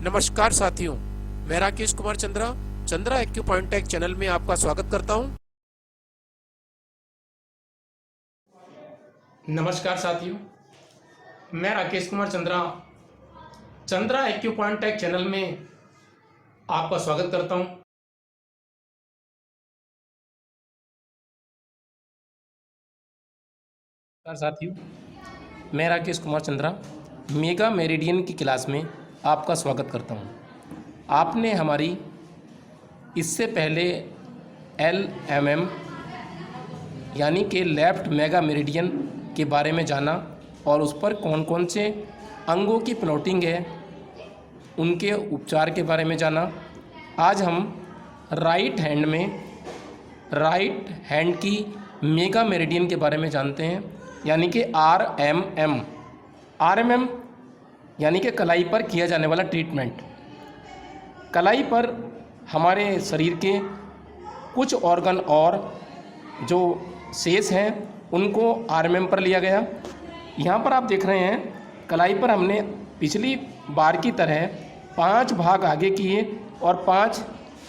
नमस्कार साथियों, मैं राकेश कुमार चंद्रा एक्यूपॉइंटेक चैनल में आपका स्वागत करता हूं। नमस्कार साथियों, मैं राकेश कुमार चंद्रा एक्यूपॉइंटेक चैनल में आपका स्वागत करता हूं। नमस्कार साथियों, मैं राकेश कुमार चंद्रा मेगा मेरिडियन की क्लास में आपका स्वागत करता हूं। आपने हमारी इससे पहले LMM यानी कि लेफ्ट मेगा मेरिडियन के बारे में जाना और उस पर कौन कौन से अंगों की प्लॉटिंग है उनके उपचार के बारे में जाना। आज हम राइट हैंड की मेगा मेरिडियन के बारे में जानते हैं, यानी कि RMM यानी कि कलाई पर किया जाने वाला ट्रीटमेंट। कलाई पर हमारे शरीर के कुछ ऑर्गन और जो शेष हैं उनको RMM पर लिया गया। यहाँ पर आप देख रहे हैं कलाई पर हमने पिछली बार की तरह 5 भाग आगे किए और 5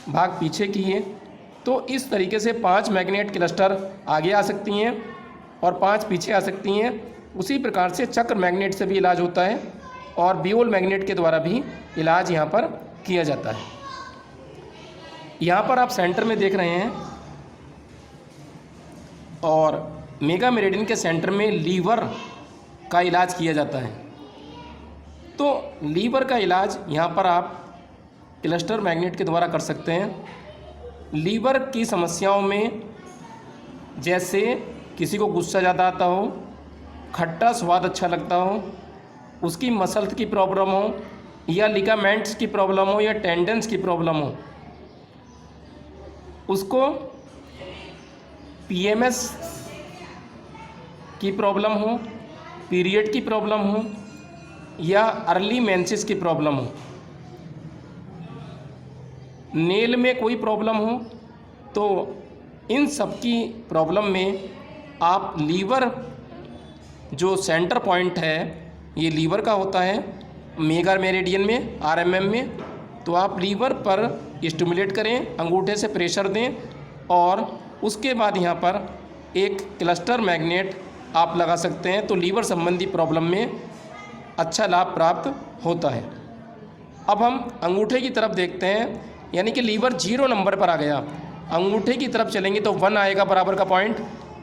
भाग पीछे किए। तो इस तरीके से 5 मैग्नेट क्लस्टर आगे आ सकती हैं और 5 पीछे आ सकती हैं। उसी प्रकार से चक्र मैग्नेट से भी इलाज होता है और बियोल मैग्नेट के द्वारा भी इलाज यहाँ पर किया जाता है। यहाँ पर आप सेंटर में देख रहे हैं और मेगा मेरिडियन के सेंटर में लीवर का इलाज किया जाता है। तो लीवर का इलाज यहाँ पर आप क्लस्टर मैग्नेट के द्वारा कर सकते हैं। लीवर की समस्याओं में जैसे किसी को गुस्सा ज़्यादा आता हो, खट्टा स्वाद अच्छा लगता हो, उसकी मसल्स की प्रॉब्लम हो या लिगामेंट्स की प्रॉब्लम हो या टेंडन्स की प्रॉब्लम हो, उसको PMS की प्रॉब्लम हो, पीरियड की प्रॉब्लम हो या अर्ली मेंसेस की प्रॉब्लम हो, नेल में कोई प्रॉब्लम हो, तो इन सब की प्रॉब्लम में आप लीवर जो सेंटर पॉइंट है ये लीवर का होता है मेगा मेरिडियन में RMM में। तो आप लीवर पर स्टिमुलेट करें, अंगूठे से प्रेशर दें और उसके बाद यहाँ पर एक क्लस्टर मैग्नेट आप लगा सकते हैं। तो लीवर संबंधी प्रॉब्लम में अच्छा लाभ प्राप्त होता है। अब हम अंगूठे की तरफ देखते हैं, यानी कि लीवर 0 नंबर पर आ गया। अंगूठे की तरफ चलेंगे तो 1 आएगा बराबर का पॉइंट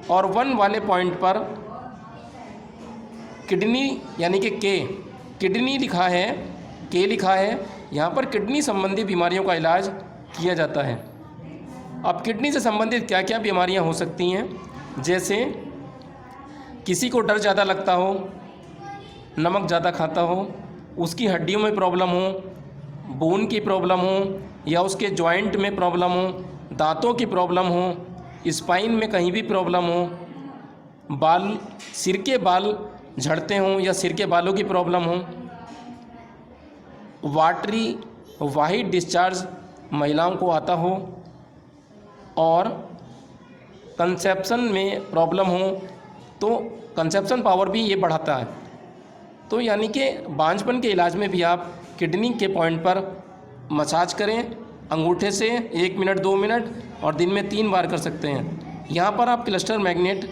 और 1 वाले पॉइंट पर किडनी यानी कि किडनी लिखा है, K लिखा है। यहाँ पर किडनी संबंधी बीमारियों का इलाज किया जाता है। अब किडनी से संबंधित क्या क्या बीमारियाँ हो सकती हैं, जैसे किसी को डर ज़्यादा लगता हो, नमक ज़्यादा खाता हो, उसकी हड्डियों में प्रॉब्लम हो, बोन की प्रॉब्लम हो या उसके जॉइंट में प्रॉब्लम हो, दांतों की प्रॉब्लम हो, स्पाइन में कहीं भी प्रॉब्लम हो, सिर के बाल झड़ते हों या सिर के बालों की प्रॉब्लम हो, वाइट डिस्चार्ज महिलाओं को आता हो और कंसेप्शन में प्रॉब्लम हो, तो कंसेप्शन पावर भी ये बढ़ाता है। तो यानी कि बांझपन के इलाज में भी आप किडनी के पॉइंट पर मसाज करें अंगूठे से 1 मिनट 2 मिनट और दिन में 3 बार कर सकते हैं। यहाँ पर आप क्लस्टर मैग्नेट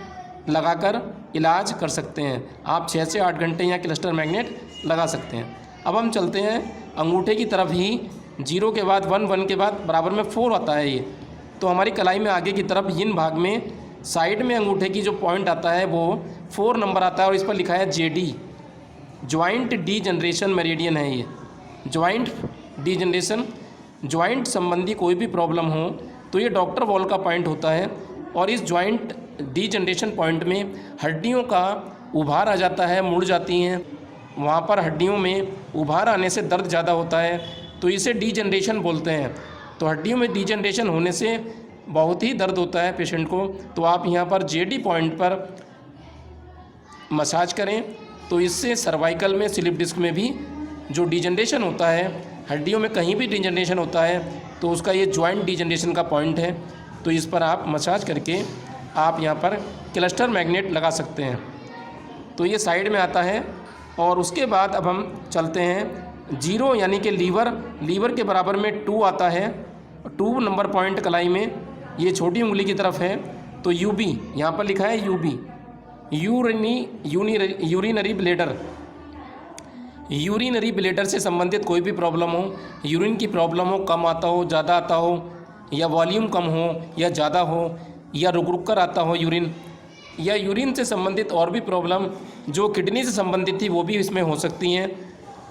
लगाकर इलाज कर सकते हैं। आप 6 से 8 घंटे यहाँ क्लस्टर मैग्नेट लगा सकते हैं। अब हम चलते हैं अंगूठे की तरफ ही। 0 के बाद 1, 1 के बाद बराबर में 4 आता है ये। तो हमारी कलाई में आगे की तरफ यिन भाग में साइड में अंगूठे की जो पॉइंट आता है वो 4 नंबर आता है और इस पर लिखा है JD, जॉइंट डीजनरेशन मेरिडियन है। ये जॉइंट डीजनरेशन, जॉइंट संबंधी कोई भी प्रॉब्लम हो तो ये डॉक्टर वॉल का पॉइंट होता है और इस जॉइंट डीजनरेशन पॉइंट में हड्डियों का उभार आ जाता है, मुड़ जाती हैं। वहाँ पर हड्डियों में उभार आने से दर्द ज़्यादा होता है, तो इसे डीजनरेशन बोलते हैं। तो हड्डियों में डीजनरेशन होने से बहुत ही दर्द होता है पेशेंट को। तो आप यहाँ पर JD पॉइंट पर मसाज करें, तो इससे सर्वाइकल में, स्लिप डिस्क में भी जो डीजनरेशन होता है, हड्डियों में कहीं भी डीजनरेशन होता है, तो उसका ये जॉइंट डीजनरेशन का पॉइंट है। तो इस पर आप मसाज करके आप यहाँ पर क्लस्टर मैग्नेट लगा सकते हैं। तो ये साइड में आता है और उसके बाद अब हम चलते हैं जीरो यानी कि लीवर, लीवर के बराबर में 2 आता है, 2 नंबर पॉइंट कलाई में, ये छोटी उंगली की तरफ है, तो यूबी यहाँ पर लिखा है UB, urinary bladder. Urinary bladder से संबंधित कोई भी प्रॉब्लम हो, यूरिन की प्रॉब्लम हो, कम आता हो, ज़्यादा आता हो, या वॉल्यूम कम हो या ज़्यादा हो, या रुक रुक कर आता हो यूरिन, या यूरिन से संबंधित और भी प्रॉब्लम जो किडनी से संबंधित थी वो भी इसमें हो सकती हैं।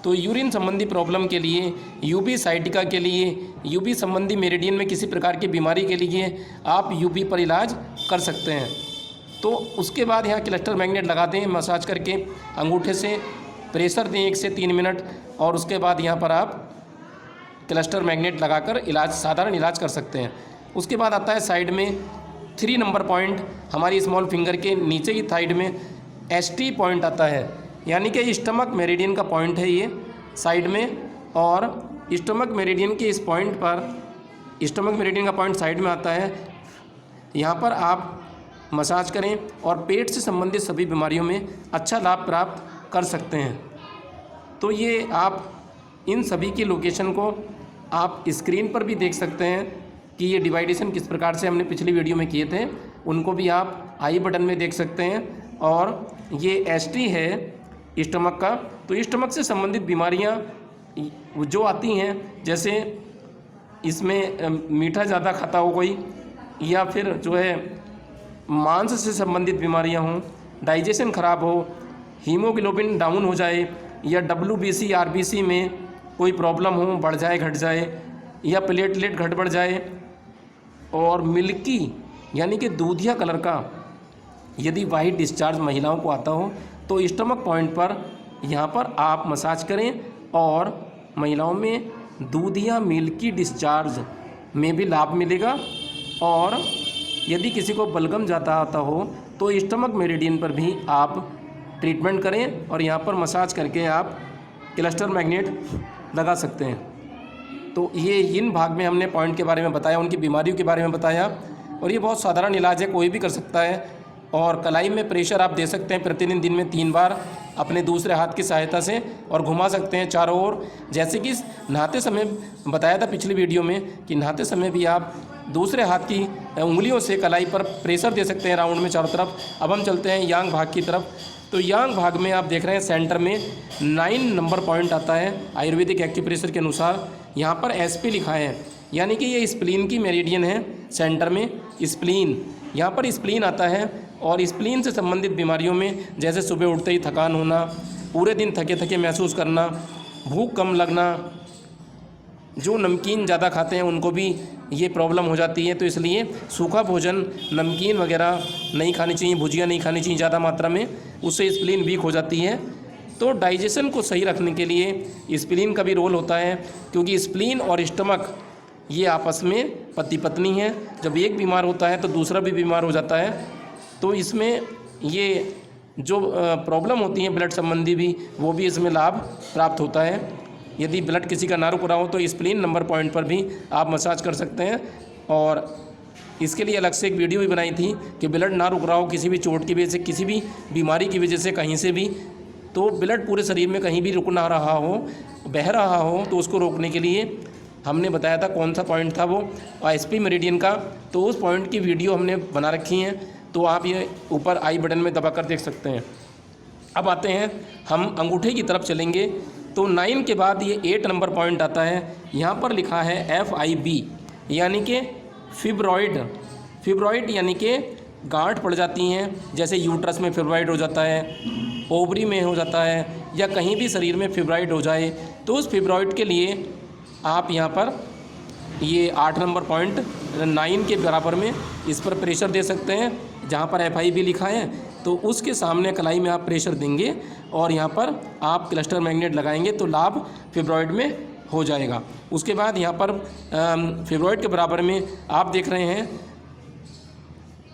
तो यूरिन संबंधी प्रॉब्लम के लिए, यूबी साइटिका के लिए, यूबी संबंधी मेरिडियन में किसी प्रकार की बीमारी के लिए आप यूबी पर इलाज कर सकते हैं। तो उसके बाद यहाँ क्लस्टर मैग्नेट लगा दें मसाज करके, अंगूठे से प्रेशर दें 1 से 3 मिनट, और उसके बाद यहाँ पर आप क्लस्टर मैग्नेट लगाकर इलाज, साधारण इलाज कर सकते हैं। उसके बाद आता है साइड में 3 नंबर पॉइंट, हमारी स्मॉल फिंगर के नीचे की साइड में ST पॉइंट आता है, यानी कि स्टमक मेरिडियन का पॉइंट है ये साइड में, और स्टमक मेरिडियन के इस पॉइंट पर, स्टमक मेरिडियन का पॉइंट साइड में आता है, यहाँ पर आप मसाज करें और पेट से संबंधित सभी बीमारियों में अच्छा लाभ प्राप्त कर सकते हैं। तो ये आप इन सभी की लोकेशन को आप स्क्रीन पर भी देख सकते हैं कि ये डिवाइडेशन किस प्रकार से हमने पिछली वीडियो में किए थे, उनको भी आप आई बटन में देख सकते हैं। और ये ST है स्टमक का, तो स्टमक से संबंधित बीमारियां जो आती हैं, जैसे इसमें मीठा ज़्यादा खाता हो कोई, या फिर जो है मांस से संबंधित बीमारियां हों, डाइजेशन ख़राब हो, हीमोग्लोबिन डाउन हो जाए, या WBC RBC में कोई प्रॉब्लम हो, बढ़ जाए घट जाए, या प्लेटलेट घट बढ़ जाए, और मिल्की यानी कि दूधिया कलर का यदि वाइट डिस्चार्ज महिलाओं को आता हो, तो स्टमक पॉइंट पर यहाँ पर आप मसाज करें, और महिलाओं में दूधिया मिल्की डिस्चार्ज में भी लाभ मिलेगा। और यदि किसी को बलगम ज़्यादा आता हो तो स्टमक मेरिडियन पर भी आप ट्रीटमेंट करें, और यहाँ पर मसाज करके आप क्लस्टर मैग्नेट लगा सकते हैं। तो ये इन भाग में हमने पॉइंट के बारे में बताया, उनकी बीमारियों के बारे में बताया, और ये बहुत साधारण इलाज है, कोई भी कर सकता है। और कलाई में प्रेशर आप दे सकते हैं प्रतिदिन दिन में 3 बार अपने दूसरे हाथ की सहायता से, और घुमा सकते हैं चारों ओर, जैसे कि नहाते समय बताया था पिछली वीडियो में कि नहाते समय भी आप दूसरे हाथ की उंगलियों से कलाई पर प्रेशर दे सकते हैं राउंड में चारों तरफ। अब हम चलते हैं यांग भाग की तरफ। तो यांग भाग में आप देख रहे हैं सेंटर में 9 नंबर पॉइंट आता है आयुर्वेदिक एक्यूप्रेशर के अनुसार, यहाँ पर SP लिखा है, यानी कि ये स्प्लीन की मेरिडियन है। सेंटर में स्प्लीन, यहाँ पर स्प्लीन आता है, और स्प्लीन से संबंधित बीमारियों में जैसे सुबह उठते ही थकान होना, पूरे दिन थके थके महसूस करना, भूख कम लगना, जो नमकीन ज़्यादा खाते हैं उनको भी ये प्रॉब्लम हो जाती है। तो इसलिए सूखा भोजन, नमकीन वगैरह नहीं खानी चाहिए, भुजिया नहीं खानी चाहिए ज़्यादा मात्रा में, उससे स्प्लीन वीक हो जाती है। तो डाइजेशन को सही रखने के लिए स्प्लीन का भी रोल होता है, क्योंकि स्प्लीन और स्टमक ये आपस में पति पत्नी हैं। जब एक बीमार होता है तो दूसरा भी बीमार हो जाता है। तो इसमें ये जो प्रॉब्लम होती है ब्लड संबंधी भी, वो भी इसमें लाभ प्राप्त होता है। यदि ब्लड किसी का ना रुक रहा हो तो स्प्लीन नंबर पॉइंट पर भी आप मसाज कर सकते हैं। और इसके लिए अलग से एक वीडियो भी बनाई थी कि ब्लड ना रुक रहा हो किसी भी चोट की वजह से, किसी भी बीमारी की वजह से, कहीं से भी, तो ब्लड पूरे शरीर में कहीं भी रुक ना रहा हो, बह रहा हो, तो उसको रोकने के लिए हमने बताया था कौन सा पॉइंट था वो, SP मेरिडियन का। तो उस पॉइंट की वीडियो हमने बना रखी है, तो आप ये ऊपर आई बटन में दबाकर देख सकते हैं। अब आते हैं हम अंगूठे की तरफ चलेंगे। तो 9 के बाद ये 8 नंबर पॉइंट आता है, यहाँ पर लिखा है FIB, यानी कि फिब्रॉइड। फिब्रॉइड यानी कि गांठ पड़ जाती हैं, जैसे यूट्रस में फिब्रॉइड हो जाता है, ओवरी में हो जाता है, या कहीं भी शरीर में फिब्रॉइड हो जाए, तो उस फिब्रॉइड के लिए आप यहाँ पर ये 8 नंबर पॉइंट 9 के बराबर में इस पर प्रेशर दे सकते हैं, जहाँ पर FIB लिखा है। तो उसके सामने कलाई में आप प्रेशर देंगे और यहाँ पर आप क्लस्टर मैग्नेट लगाएंगे, तो लाभ फिब्रॉइड में हो जाएगा। उसके बाद यहाँ पर फिब्रॉइड के बराबर में आप देख रहे हैं,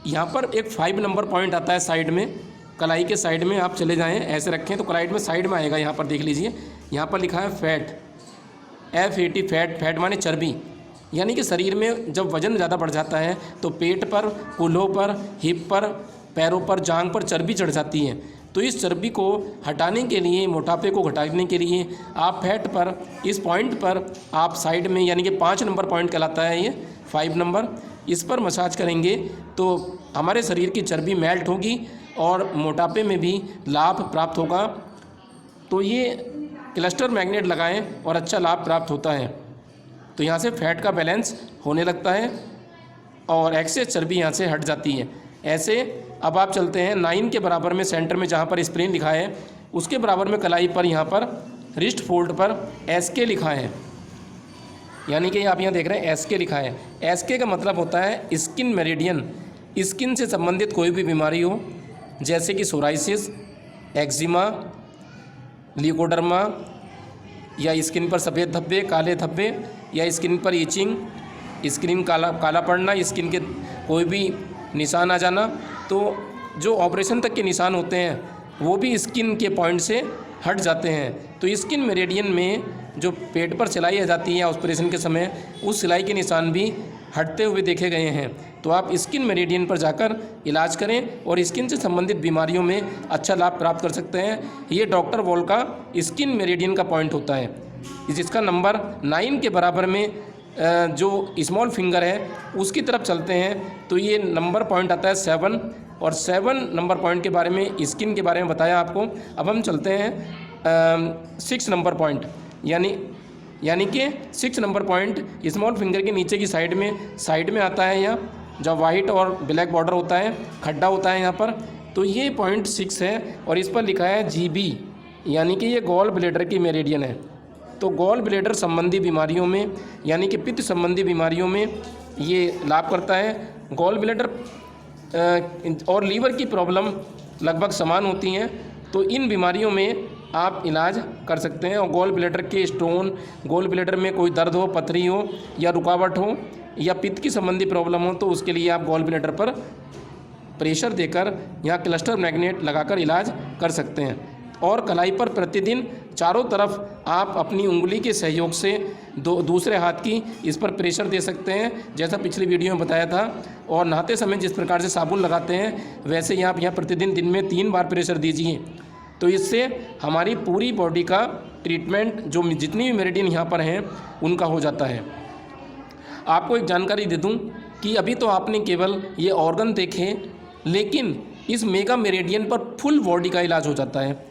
यहाँ पर एक 5 नंबर पॉइंट आता है साइड में, कलाई के साइड में आप चले जाएं, ऐसे रखें तो कलाई में साइड में आएगा। यहाँ पर देख लीजिए, यहाँ पर लिखा है फैट, FAT, फैट। फैट माने चर्बी, यानी कि शरीर में जब वज़न ज़्यादा बढ़ जाता है तो पेट पर, कूल्हों पर, हिप पर, पैरों पर, जांघ पर चर्बी चढ़ जाती है। तो इस चर्बी को हटाने के लिए, मोटापे को घटाने के लिए आप फैट पर, इस पॉइंट पर आप साइड में, यानी कि 5 नंबर पॉइंट कहलाता है ये, 5 नंबर, इस पर मसाज करेंगे तो हमारे शरीर की चर्बी मेल्ट होगी और मोटापे में भी लाभ प्राप्त होगा। तो ये क्लस्टर मैग्नेट लगाएं और अच्छा लाभ प्राप्त होता है। तो यहाँ से फैट का बैलेंस होने लगता है और एक्सेस चर्बी यहाँ से हट जाती है। ऐसे अब आप चलते हैं 9 के बराबर में, सेंटर में जहाँ पर स्प्रिन लिखा है उसके बराबर में कलाई पर, यहाँ पर रिस्ट फोल्ड पर SK लिखा है, यानी कि आप यहाँ देख रहे हैं SK लिखा है। SK का मतलब होता है स्किन मेरिडियन। स्किन से संबंधित कोई भी बीमारी हो, जैसे कि सोराइसिस, एक्जिमा, ल्यूकोडर्मा, या स्किन पर सफ़ेद धब्बे, काले धब्बे, या स्किन पर इचिंग, स्किन काला पड़ना, स्किन के कोई भी निशान आ जाना, तो जो ऑपरेशन तक के निशान होते हैं वो भी स्किन के पॉइंट से हट जाते हैं। तो स्किन मेरिडियन में जो पेट पर सिलाई आ जाती है ऑपरेशन के समय, उस सिलाई के निशान भी हटते हुए देखे गए हैं। तो आप स्किन मेरिडियन पर जाकर इलाज करें और स्किन से संबंधित बीमारियों में अच्छा लाभ प्राप्त कर सकते हैं। ये डॉक्टर वॉल का स्किन मेरिडियन का पॉइंट होता है, जिसका नंबर 9 के बराबर में जो स्मॉल फिंगर है उसकी तरफ चलते हैं तो ये नंबर पॉइंट आता है 7, और 7 नंबर पॉइंट के बारे में, स्किन के बारे में बताया आपको। अब हम चलते हैं 6 नंबर पॉइंट, यानी कि 6 नंबर पॉइंट स्मॉल फिंगर के नीचे की साइड में आता है, यहाँ जब वाइट और ब्लैक बॉर्डर होता है, खड्डा होता है यहाँ पर, तो ये पॉइंट 6 है और इस पर लिखा है GB, यानी कि ये गॉल ब्लैडर की मेरिडियन है। तो गॉल ब्लैडर संबंधी बीमारियों में, यानी कि पित्त संबंधी बीमारियों में ये लाभ करता है। गॉल ब्लैडर और लीवर की प्रॉब्लम लगभग समान होती हैं, तो इन बीमारियों में आप इलाज कर सकते हैं। और गॉल ब्लैडर के स्टोन, गॉल ब्लैडर में कोई दर्द हो, पथरी हो या रुकावट हो या पित्त की संबंधी प्रॉब्लम हो, तो उसके लिए आप गॉल ब्लैडर पर प्रेशर देकर यहाँ क्लस्टर मैग्नेट लगाकर इलाज कर सकते हैं। और कलाई पर प्रतिदिन चारों तरफ आप अपनी उंगली के सहयोग से दूसरे हाथ की इस पर प्रेशर दे सकते हैं, जैसा पिछली वीडियो में बताया था। और नहाते समय जिस प्रकार से साबुन लगाते हैं वैसे ही आप यहाँ प्रतिदिन दिन में 3 बार प्रेशर दीजिए। तो इससे हमारी पूरी बॉडी का ट्रीटमेंट, जो जितनी भी मेरिडियन यहाँ पर हैं उनका हो जाता है। आपको एक जानकारी दे दूँ कि अभी तो आपने केवल ये ऑर्गन देखे, लेकिन इस मेगा मेरिडियन पर फुल बॉडी का इलाज हो जाता है।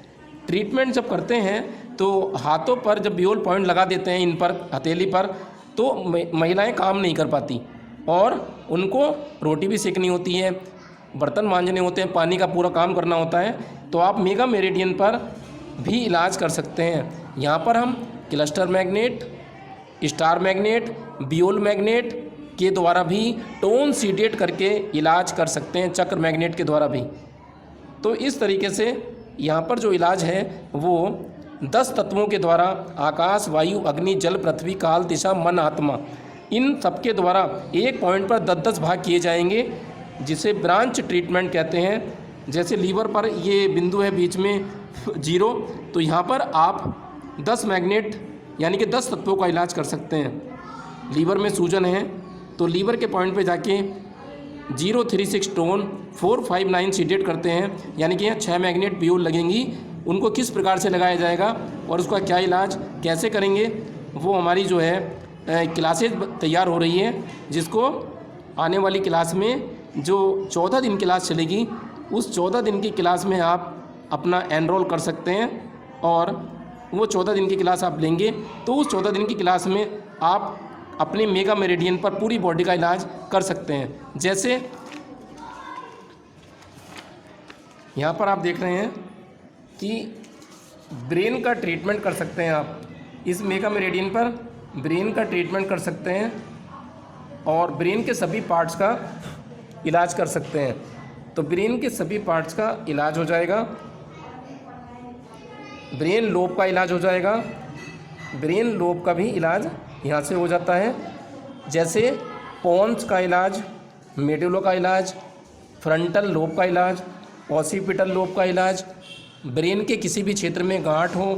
ट्रीटमेंट जब करते हैं तो हाथों पर जब बियोल पॉइंट लगा देते हैं, इन पर, हथेली पर, तो महिलाएं काम नहीं कर पाती और उनको रोटी भी सेकनी होती है, बर्तन मांजने होते हैं, पानी का पूरा काम करना होता है। तो आप मेगा मेरिडियन पर भी इलाज कर सकते हैं। यहाँ पर हम क्लस्टर मैग्नेट, स्टार मैग्नेट, बियोल मैग्नेट के द्वारा भी टोन सीडेट करके इलाज कर सकते हैं, चक्र मैग्नेट के द्वारा भी। तो इस तरीके से यहाँ पर जो इलाज है वो 10 तत्वों के द्वारा, आकाश, वायु, अग्नि, जल, पृथ्वी, काल, दिशा, मन, आत्मा, इन सबके द्वारा एक पॉइंट पर 10-10 भाग किए जाएंगे, जिसे ब्रांच ट्रीटमेंट कहते हैं। जैसे लीवर पर ये बिंदु है बीच में 0, तो यहाँ पर आप 10 मैग्नेट यानी कि 10 तत्वों का इलाज कर सकते हैं। लीवर में सूजन है तो लीवर के पॉइंट पे जाके 036 टोन 459 सीडेट करते हैं, यानी कि यहाँ 6 मैग्नेट बियोल लगेंगी। उनको किस प्रकार से लगाया जाएगा और उसका क्या इलाज कैसे करेंगे, वो हमारी जो है क्लासेज तैयार हो रही है, जिसको आने वाली क्लास में जो 14 दिन क्लास चलेगी, उस 14 दिन की क्लास में आप अपना एनरोल कर सकते हैं। और वो 14 दिन की क्लास आप लेंगे तो उस 14 दिन की क्लास में आप अपने मेगा मेरिडियन पर पूरी बॉडी का इलाज कर सकते हैं। जैसे यहाँ पर आप देख रहे हैं कि ब्रेन का ट्रीटमेंट कर सकते हैं आप, इस मेगा मेरिडियन पर ब्रेन का ट्रीटमेंट कर सकते हैं और ब्रेन के सभी पार्ट्स का इलाज कर सकते हैं। तो ब्रेन के सभी पार्ट्स का इलाज हो जाएगा, ब्रेन लोब का इलाज हो जाएगा, ब्रेन लोब का भी इलाज यहाँ से हो जाता है। जैसे पोन्स का इलाज, मेडुला का इलाज, फ्रंटल लोब का इलाज, ऑसिपिटल लोब का इलाज, ब्रेन के किसी भी क्षेत्र में गांठ हो,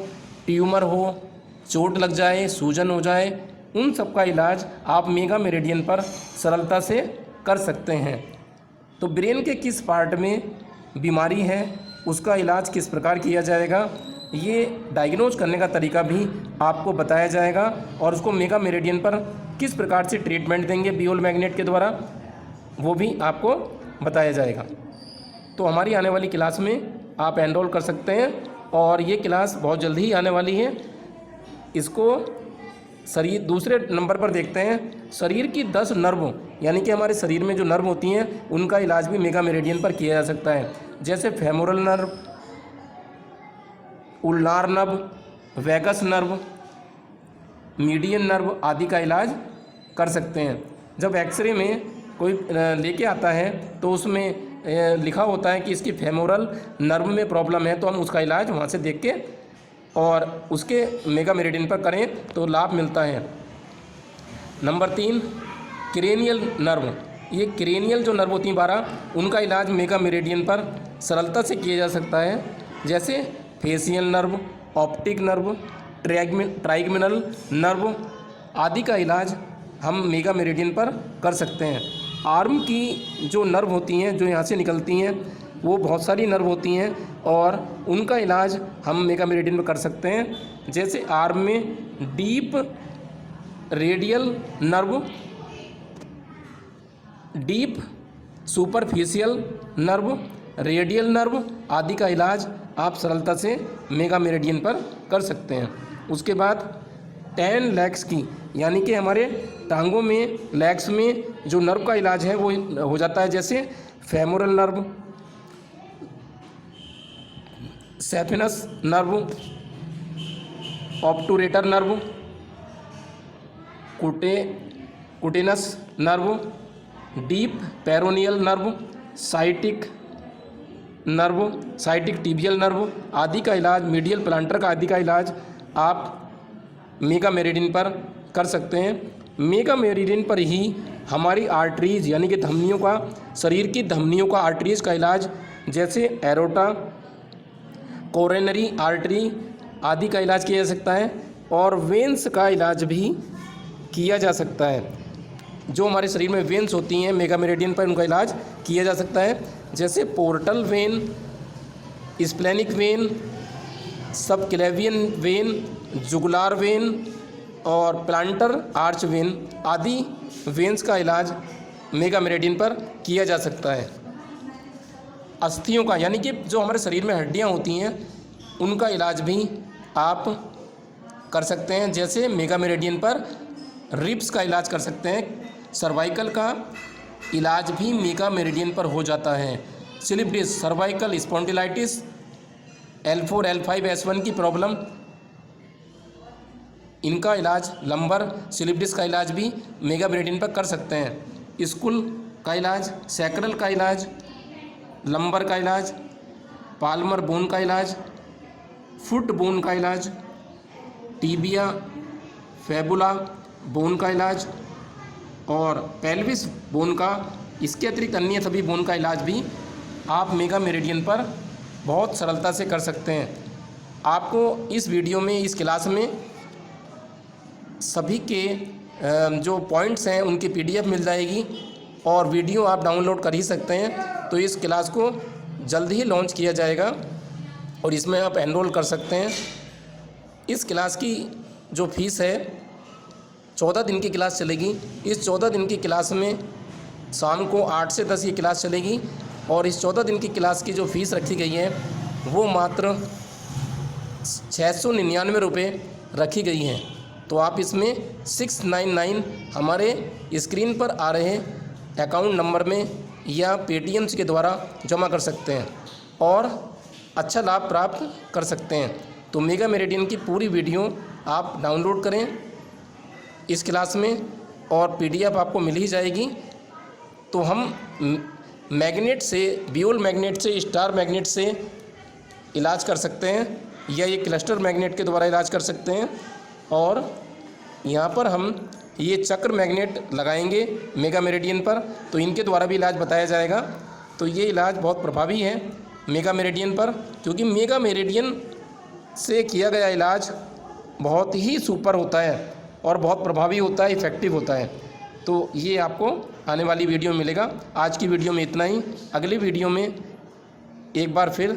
ट्यूमर हो, चोट लग जाए, सूजन हो जाए, उन सब का इलाज आप मेगा मेरिडियन पर सरलता से कर सकते हैं। तो ब्रेन के किस पार्ट में बीमारी है उसका इलाज किस प्रकार किया जाएगा, ये डायग्नोज करने का तरीका भी आपको बताया जाएगा और उसको मेगा मेरिडियन पर किस प्रकार से ट्रीटमेंट देंगे बियोल मैग्नेट के द्वारा, वो भी आपको बताया जाएगा। तो हमारी आने वाली क्लास में आप एनरोल कर सकते हैं और ये क्लास बहुत जल्दी ही आने वाली है। इसको शरीर दूसरे नंबर पर देखते हैं, शरीर की 10 नर्व यानी कि हमारे शरीर में जो नर्व होती हैं उनका इलाज भी मेगा मेरिडियन पर किया जा सकता है, जैसे femoral nerve, ulnar nerve, vagus nerve, median nerve आदि का इलाज कर सकते हैं। जब एक्सरे में कोई लेके आता है तो उसमें लिखा होता है कि इसकी फेमोरल नर्व में प्रॉब्लम है, तो हम उसका इलाज वहाँ से देख के और उसके मेगा मेरिडियन पर करें तो लाभ मिलता है। नंबर 3 क्रेनियल नर्व, ये क्रेनियल जो नर्व होती हैं 12, उनका इलाज मेगा मेरिडियन पर सरलता से किया जा सकता है, जैसे facial nerve, optic nerve, trigeminal nerve आदि का इलाज हम मेगा मेरिडियन पर कर सकते हैं। आर्म की जो नर्व होती हैं जो यहाँ से निकलती हैं वो बहुत सारी नर्व होती हैं और उनका इलाज हम मेगा मेरिडियन में कर सकते हैं, जैसे आर्म में deep radial nerve, deep superficial nerve, radial nerve आदि का इलाज आप सरलता से मेगा मेरिडियन पर कर सकते हैं। उसके बाद 10 लेग्स की यानी कि हमारे टांगों में लेग्स में जो नर्व का इलाज है वो हो जाता है, जैसे femoral nerve, saphenous nerve, obturator nerve, cutaneous nerve, deep peroneal nerve, sciatic nerve, sciatic tibial nerve आदि का इलाज, मीडियल प्लांटर का आदि का इलाज आप मेगा मेरिडियन पर कर सकते हैं। मेगा मेरिडियन पर ही हमारी आर्टरीज यानी कि धमनियों का, शरीर की धमनियों का आर्टरीज का इलाज, जैसे एरोटा, कोरोनरी आर्टरी आदि का इलाज किया जा सकता है और वेन्स का इलाज भी किया जा सकता है। जो हमारे शरीर में वेन्स होती हैं मेगा मेरिडियन पर उनका इलाज किया जा सकता है, जैसे portal vein, splenic vein, subclavian vein, jugular vein और प्लांटर आर्च वेन आदि वेन्स का इलाज मेगा मेरिडियन पर किया जा सकता है। अस्थियों का यानी कि जो हमारे शरीर में हड्डियां होती हैं उनका इलाज भी आप कर सकते हैं, जैसे मेगा मेरिडियन पर रिब्स का इलाज कर सकते हैं। सर्वाइकल का इलाज भी मेगा मेरिडियन पर हो जाता है। Slip disc, cervical spondylitis, L4, L5, S1 की प्रॉब्लम, इनका इलाज, लंबर स्लिप डिस्क का इलाज भी मेगा मेरिडियन पर कर सकते हैं। स्कुल का इलाज, सैक्रल का इलाज, लंबर का इलाज, पाल्मर बोन का इलाज, फुट बोन का इलाज, टीबिया, फैबुला बोन का इलाज और पेल्विस बोन का, इसके अतिरिक्त अन्य सभी बोन का इलाज भी आप मेगा मेरिडियन पर बहुत सरलता से कर सकते हैं। आपको इस वीडियो में, इस क्लास में सभी के जो पॉइंट्स हैं उनकी PDF मिल जाएगी और वीडियो आप डाउनलोड कर ही सकते हैं। तो इस क्लास को जल्द ही लॉन्च किया जाएगा और इसमें आप एनरोल कर सकते हैं। इस क्लास की जो फीस है 14 दिन की क्लास चलेगी। इस 14 दिन की क्लास में शाम को 8 से 10 ये क्लास चलेगी और इस 14 दिन की क्लास की जो फ़ीस रखी गई है वो मात्र 699 रुपये रखी गई है। तो आप इसमें 699 हमारे स्क्रीन पर आ रहे अकाउंट नंबर में या पेटीएम के द्वारा जमा कर सकते हैं और अच्छा लाभ प्राप्त कर सकते हैं। तो मेगा मेरिडियन की पूरी वीडियो आप डाउनलोड करें इस क्लास में और PDF आपको मिल ही जाएगी। तो हम मैग्नेट से, बियोल मैग्नेट से, स्टार मैग्नेट से इलाज कर सकते हैं या ये क्लस्टर मैग्नेट के द्वारा इलाज कर सकते हैं और यहाँ पर हम ये चक्र मैग्नेट लगाएंगे मेगा मेरिडियन पर, तो इनके द्वारा भी इलाज बताया जाएगा। तो ये इलाज बहुत प्रभावी है मेगा मेरिडियन पर, क्योंकि मेगा मेरिडियन से किया गया इलाज बहुत ही सुपर होता है और बहुत प्रभावी होता है, इफ़ेक्टिव होता है। तो ये आपको आने वाली वीडियो में मिलेगा। आज की वीडियो में इतना ही। अगली वीडियो में एक बार फिर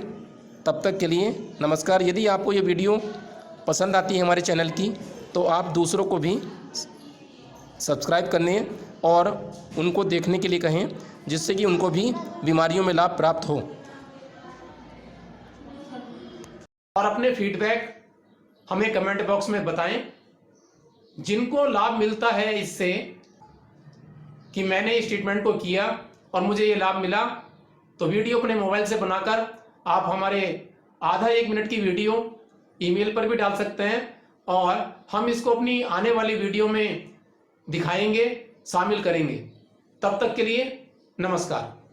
तब तक के लिए नमस्कार। यदि आपको ये वीडियो पसंद आती है हमारे चैनल की, तो आप दूसरों को भी सब्सक्राइब करने और उनको देखने के लिए कहें, जिससे कि उनको भी बीमारियों में लाभ प्राप्त हो। और अपने फीडबैक हमें कमेंट बॉक्स में बताएं। जिनको लाभ मिलता है इससे कि मैंने इस ट्रीटमेंट को किया और मुझे ये लाभ मिला, तो वीडियो अपने मोबाइल से बनाकर आप हमारे आधा 1 मिनट की वीडियो ईमेल पर भी डाल सकते हैं और हम इसको अपनी आने वाली वीडियो में दिखाएंगे, शामिल करेंगे। तब तक के लिए नमस्कार।